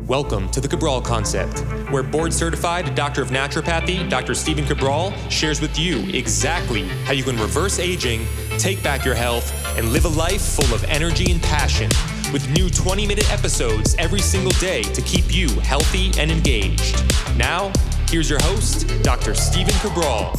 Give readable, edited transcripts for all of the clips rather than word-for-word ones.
Welcome to the Cabral Concept, where board-certified Doctor of Naturopathy, Dr. Stephen Cabral, shares with you exactly how you can reverse aging, take back your health, and live a life full of energy and passion, with new 20-minute episodes every single day to keep you healthy and engaged. Now, here's your host, Dr. Stephen Cabral.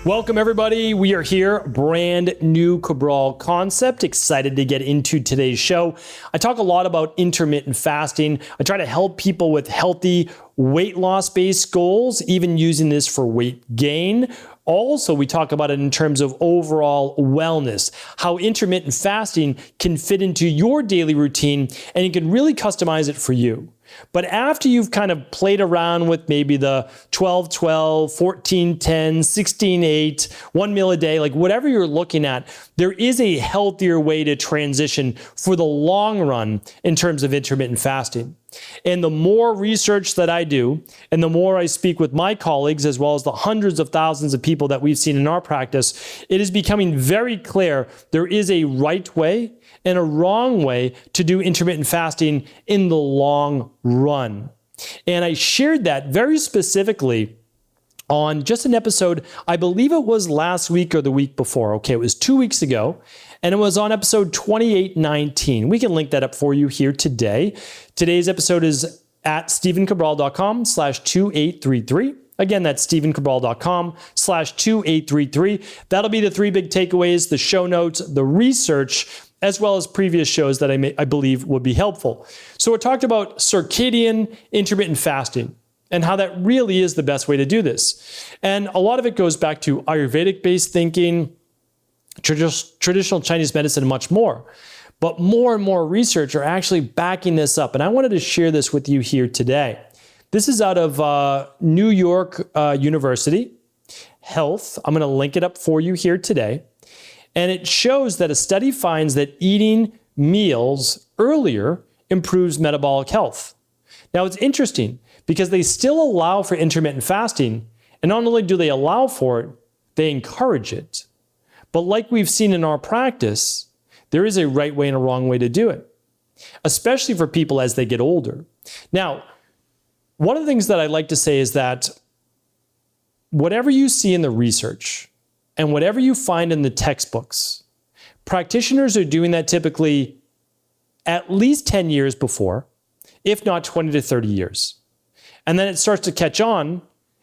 Welcome everybody. We are here, brand new Cabral Concept. Excited to get into today's show. I talk a lot about intermittent fasting. I try to help people with healthy weight loss based goals, even using this for weight gain. Also, we talk about it in terms of overall wellness, how intermittent fasting can fit into your daily routine, and you can really customize it for you. But after you've kind of played around with maybe the 12-12, 14-10, 16-8, 1 meal a day, like whatever you're looking at, there is a healthier way to transition for the long run in terms of intermittent fasting. And the more research that I do, and the more I speak with my colleagues, as well as the hundreds of thousands of people that we've seen in our practice, it is becoming very clear there is a right way and a wrong way to do intermittent fasting in the long run. And I shared that very specifically on just an episode, I believe it was last week or the week before. Okay, it was 2 weeks ago, and it was on episode 2819. We can link that up for you here today. Today's episode is at stephencabral.com/2833. Again, that's stephencabral.com/2833. That'll be the three big takeaways, the show notes, the research, as well as previous shows that I believe would be helpful. So we talked about circadian intermittent fasting and how that really is the best way to do this. And a lot of it goes back to Ayurvedic-based thinking, traditional Chinese medicine, and much more. But more and more research are actually backing this up. And I wanted to share this with you here today. This is out of New York University Health. I'm going to link it up for you here today. And it shows that a study finds that eating meals earlier improves metabolic health. Now, it's interesting because they still allow for intermittent fasting, and not only do they allow for it, they encourage it. But like we've seen in our practice, there is a right way and a wrong way to do it, especially for people as they get older. Now, one of the things that I like to say is that whatever you see in the research and whatever you find in the textbooks, practitioners are doing that typically at least 10 years before, if not 20 to 30 years. And then it starts to catch on,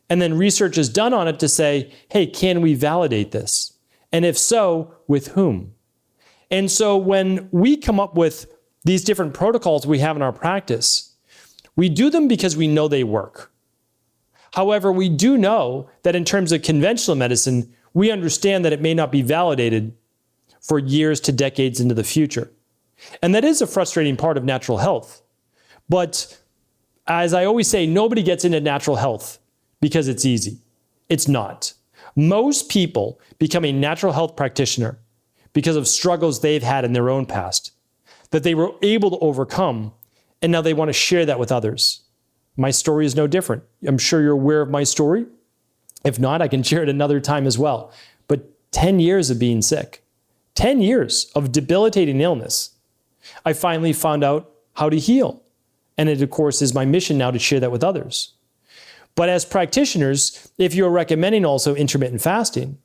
and then research is done on it to say, hey, can we validate this? And if so, with whom? And so when we come up with these different protocols we have in our practice, we do them because we know they work. However, we do know that in terms of conventional medicine, we understand that it may not be validated for years to decades into the future. And that is a frustrating part of natural health. But as I always say, nobody gets into natural health because it's easy. It's not. Most people become a natural health practitioner because of struggles they've had in their own past that they were able to overcome, and now they want to share that with others. My story is no different. I'm sure you're aware of my story. If not, I can share it another time as well. But 10 years of being sick, 10 years of debilitating illness, I finally found out how to heal. And it, of course, is my mission now to share that with others. But as practitioners, if you're recommending also intermittent fasting,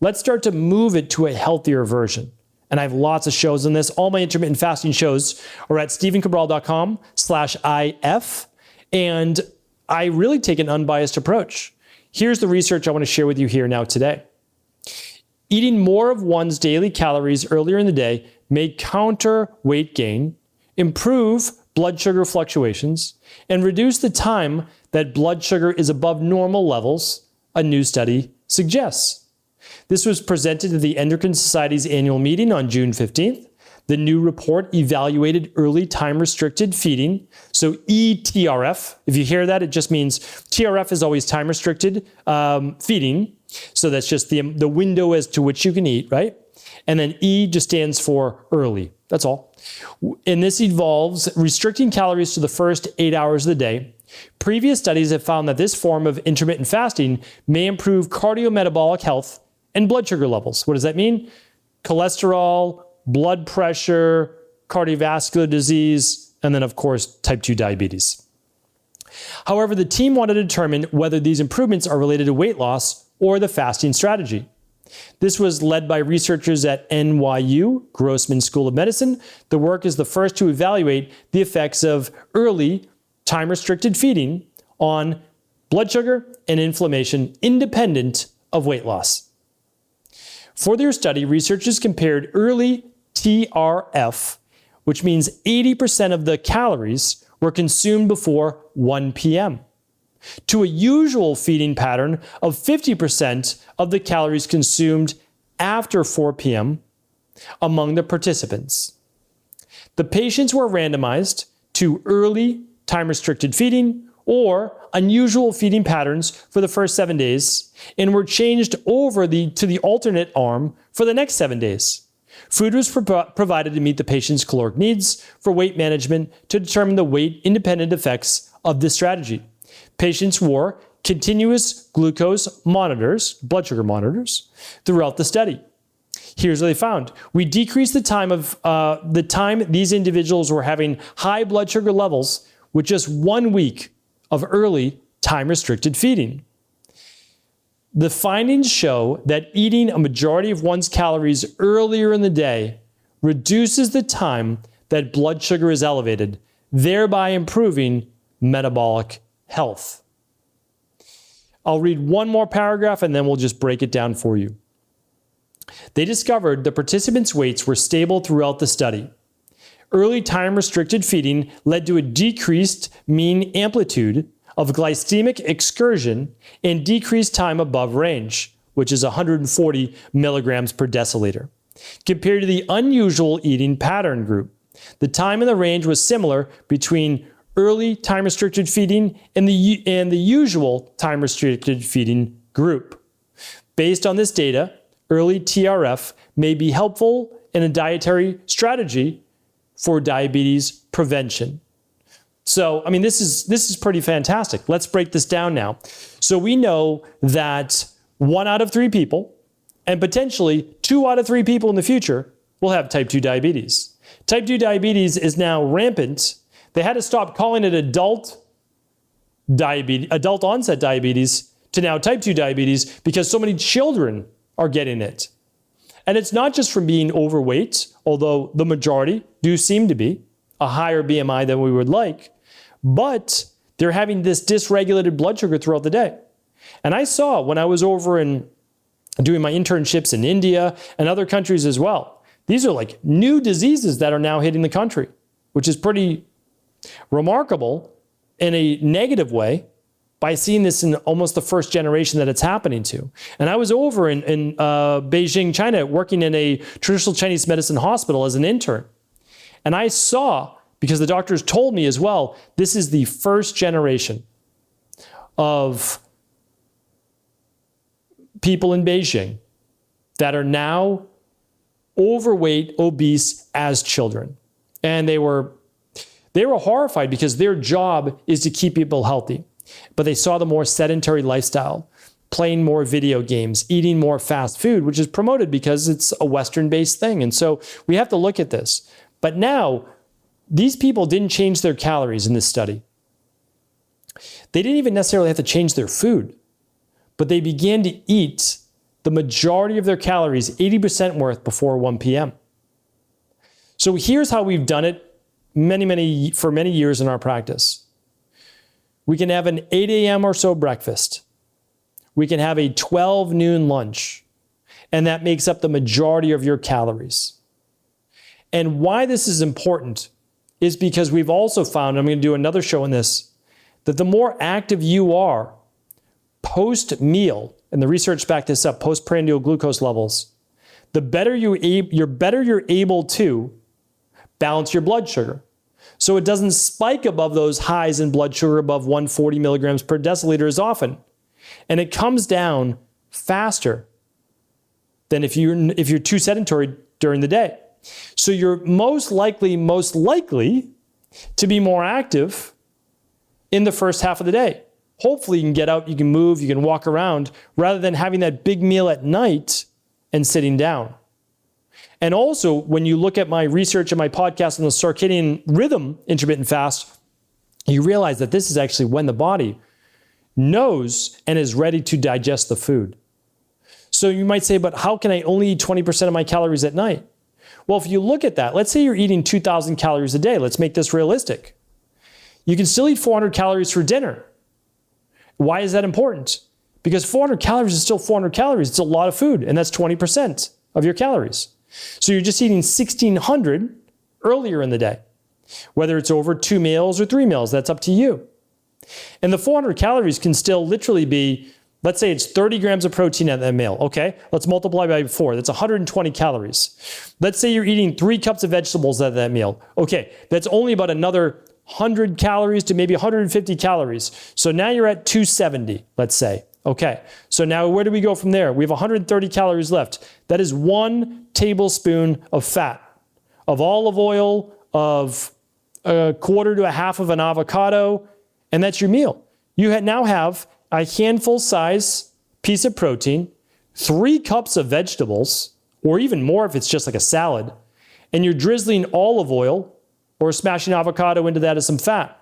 let's start to move it to a healthier version. And I have lots of shows on this. All my intermittent fasting shows are at stephencabral.com/IF. And I really take an unbiased approach. Here's the research I want to share with you here now today. Eating more of one's daily calories earlier in the day may counter weight gain, improve blood sugar fluctuations, and reduce the time that blood sugar is above normal levels, a new study suggests. This was presented at the Endocrine Society's annual meeting on June 15th. The new report evaluated early time-restricted feeding, so ETRF. If you hear that, it just means TRF is always time-restricted feeding. So that's just the window as to which you can eat, right? And then E just stands for early. That's all. And this involves restricting calories to the first 8 hours of the day. Previous studies have found that this form of intermittent fasting may improve cardiometabolic health and blood sugar levels. What does that mean? Cholesterol, blood pressure, cardiovascular disease, and then of course, type 2 diabetes. However, the team wanted to determine whether these improvements are related to weight loss or the fasting strategy. This was led by researchers at NYU Grossman School of Medicine. The work is the first to evaluate the effects of early time-restricted feeding on blood sugar and inflammation independent of weight loss. For their study, researchers compared early TRF, which means 80% of the calories were consumed before 1 p.m., to a usual feeding pattern of 50% of the calories consumed after 4 p.m. among the participants. The patients were randomized to early time-restricted feeding or unusual feeding patterns for the first 7 days and were changed over to the alternate arm for the next 7 days. Food was provided to meet the patient's caloric needs for weight management to determine the weight-independent effects of this strategy. Patients wore continuous glucose monitors, blood sugar monitors, throughout the study. Here's what they found. We decreased the time these individuals were having high blood sugar levels with just 1 week of early time-restricted feeding. The findings show that eating a majority of one's calories earlier in the day reduces the time that blood sugar is elevated, thereby improving metabolic health. I'll read one more paragraph and then we'll just break it down for you. They discovered the participants' weights were stable throughout the study. Early time-restricted feeding led to a decreased mean amplitude of glycemic excursion and decreased time above range, which is 140 milligrams per deciliter. Compared to the unusual eating pattern group, the time in the range was similar between early time-restricted feeding and the usual time-restricted feeding group. Based on this data, early TRF may be helpful in a dietary strategy for diabetes prevention. So, this is pretty fantastic. Let's break this down now. So we know that 1 out of 3 people, and potentially 2 out of 3 people in the future, will have type 2 diabetes. Type 2 diabetes is now rampant. They had to stop calling it adult onset diabetes to now type 2 diabetes because so many children are getting it. And it's not just from being overweight, although the majority do seem to be a higher BMI than we would like, but they're having this dysregulated blood sugar throughout the day. And I saw when I was over in doing my internships in India and other countries as well, these are like new diseases that are now hitting the country, which is pretty remarkable in a negative way by seeing this in almost the first generation that it's happening to. And I was over in Beijing, China, working in a traditional Chinese medicine hospital as an intern. And I saw, because the doctors told me as well, this is the first generation of people in Beijing that are now overweight, obese as children. And they were horrified because their job is to keep people healthy. But they saw the more sedentary lifestyle, playing more video games, eating more fast food, which is promoted because it's a Western-based thing. And so we have to look at this. But now, these people didn't change their calories in this study. They didn't even necessarily have to change their food, but they began to eat the majority of their calories, 80% worth, before 1 p.m. So here's how we've done it for many years in our practice. We can have an 8 a.m. or so breakfast. We can have a 12 noon lunch, and that makes up the majority of your calories. And why this is important is because we've also found, I'm going to do another show on this, that the more active you are post-meal, and the research backed this up, postprandial glucose levels, the better you're able to balance your blood sugar. So it doesn't spike above those highs in blood sugar above 140 milligrams per deciliter as often. And it comes down faster than if you're too sedentary during the day. So you're most likely to be more active in the first half of the day. Hopefully you can get out, you can move, you can walk around, rather than having that big meal at night and sitting down. And also, when you look at my research and my podcast on the circadian rhythm intermittent fast, you realize that this is actually when the body knows and is ready to digest the food. So you might say, but how can I only eat 20% of my calories at night? Well, if you look at that, let's say you're eating 2,000 calories a day. Let's make this realistic. You can still eat 400 calories for dinner. Why is that important? Because 400 calories is still 400 calories. It's a lot of food, and that's 20% of your calories. So you're just eating 1,600 earlier in the day. Whether it's over 2 meals or 3 meals, that's up to you. And the 400 calories can still literally be, let's say it's 30 grams of protein at that meal. Okay, let's multiply by 4. That's 120 calories. Let's say you're eating 3 cups of vegetables at that meal. Okay, that's only about another 100 calories to maybe 150 calories. So now you're at 270, let's say. Okay, so now where do we go from there? We have 130 calories left. That is 1 tablespoon of fat, of olive oil, of a quarter to a half of an avocado, and that's your meal. You now have a handful size piece of protein, 3 cups of vegetables, or even more if it's just like a salad, and you're drizzling olive oil or smashing avocado into that as some fat.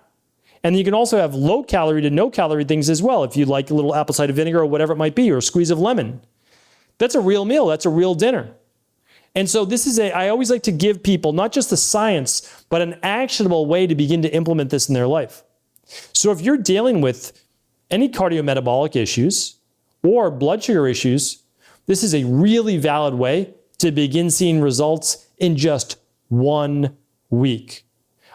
And you can also have low calorie to no calorie things as well, if you like a little apple cider vinegar or whatever it might be, or a squeeze of lemon. That's a real meal. That's a real dinner. And so I always like to give people not just the science, but an actionable way to begin to implement this in their life. So if you're dealing with any cardiometabolic issues or blood sugar issues, this is a really valid way to begin seeing results in just 1 week.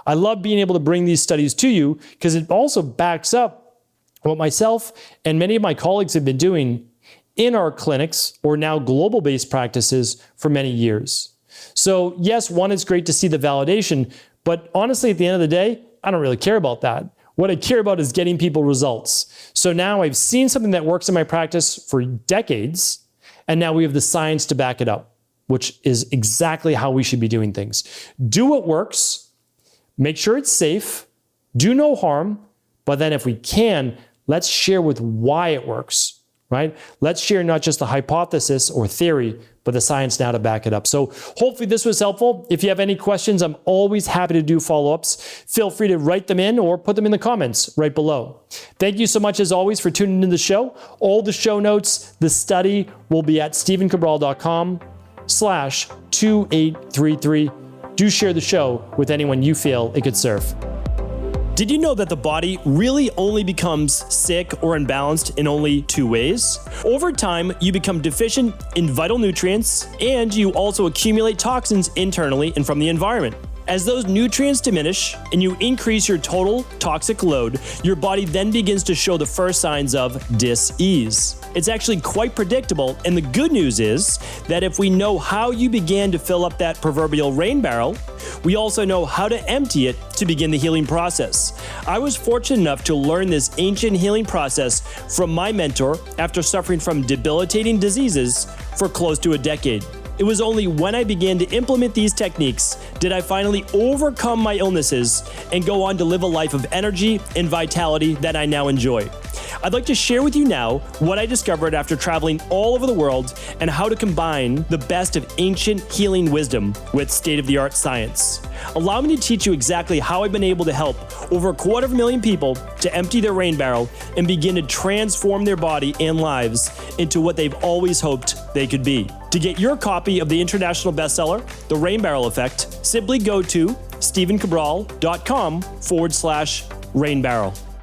I love being able to bring these studies to you because it also backs up what myself and many of my colleagues have been doing in our clinics or now global-based practices for many years. So yes, one, it's great to see the validation, but honestly, at the end of the day, I don't really care about that. What I care about is getting people results. So now I've seen something that works in my practice for decades, and now we have the science to back it up, which is exactly how we should be doing things. Do what works. Make sure it's safe, do no harm, but then if we can, let's share with why it works, right? Let's share not just the hypothesis or theory, but the science now to back it up. So hopefully this was helpful. If you have any questions, I'm always happy to do follow-ups. Feel free to write them in or put them in the comments right below. Thank you so much as always for tuning into the show. All the show notes, the study will be at stephencabral.com/2833. Do share the show with anyone you feel it could serve. Did you know that the body really only becomes sick or imbalanced in only 2 ways? Over time, you become deficient in vital nutrients, and you also accumulate toxins internally and from the environment. As those nutrients diminish and you increase your total toxic load, your body then begins to show the first signs of dis-ease. It's actually quite predictable, and the good news is that if we know how you began to fill up that proverbial rain barrel, we also know how to empty it to begin the healing process. I was fortunate enough to learn this ancient healing process from my mentor after suffering from debilitating diseases for close to a decade. It was only when I began to implement these techniques did I finally overcome my illnesses and go on to live a life of energy and vitality that I now enjoy. I'd like to share with you now what I discovered after traveling all over the world and how to combine the best of ancient healing wisdom with state-of-the-art science. Allow me to teach you exactly how I've been able to help over 250,000 people to empty their rain barrel and begin to transform their body and lives into what they've always hoped they could be. To get your copy of the international bestseller, The Rain Barrel Effect, simply go to stephencabral.com/rainbarrel.